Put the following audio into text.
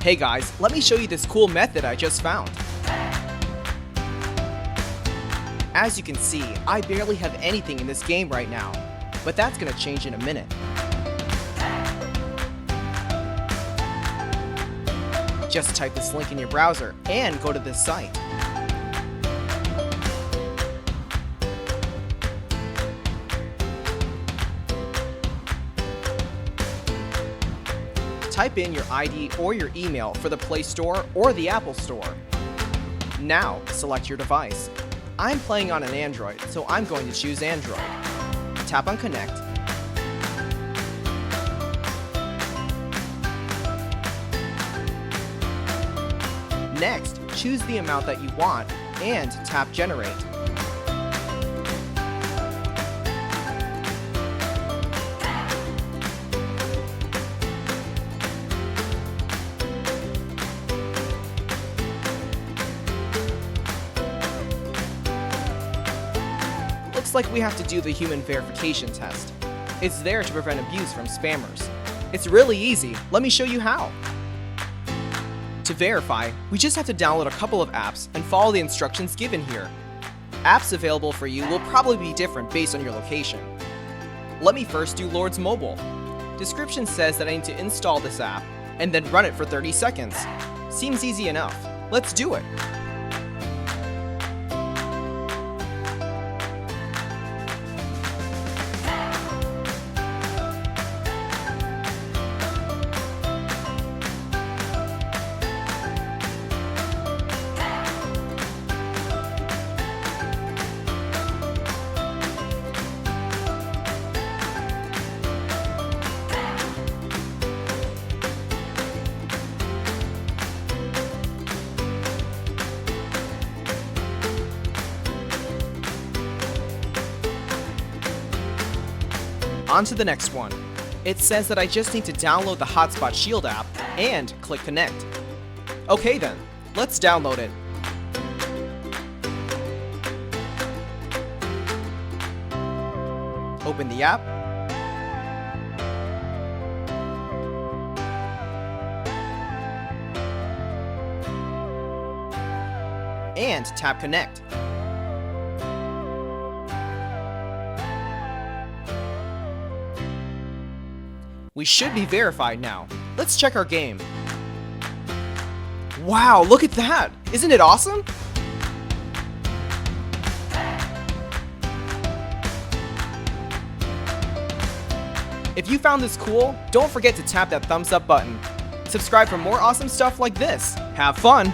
Hey guys, let me show you this cool method I just found. As you can see, I barely have anything in this game right now, but that's gonna change in a minute. Just type this link in your browser and go to this site. Type in your ID or your email for the Play Store or the Apple Store. Now, select your device. I'm playing on an Android, so I'm going to choose Android. Tap on Connect. Next, choose the amount that you want and tap Generate. Looks like we have to do the human verification test. It's there to prevent abuse from spammers. It's really easy. Let me show you how. To verify, we just have to download a couple of apps and follow the instructions given here. Apps available for you will probably be different based on your location. Let me first do Lord's Mobile. Description says that I need to install this app and then run it for 30 seconds. Seems easy enough. Let's do it. On to the next one. It says that I just need to download the Hotspot Shield app and click Connect. Okay then, let's download it. Open the app. And tap Connect. We should be verified now. Let's check our game. Wow, look at that! Isn't it awesome? If you found this cool, don't forget to tap that thumbs up button. Subscribe for more awesome stuff like this. Have fun!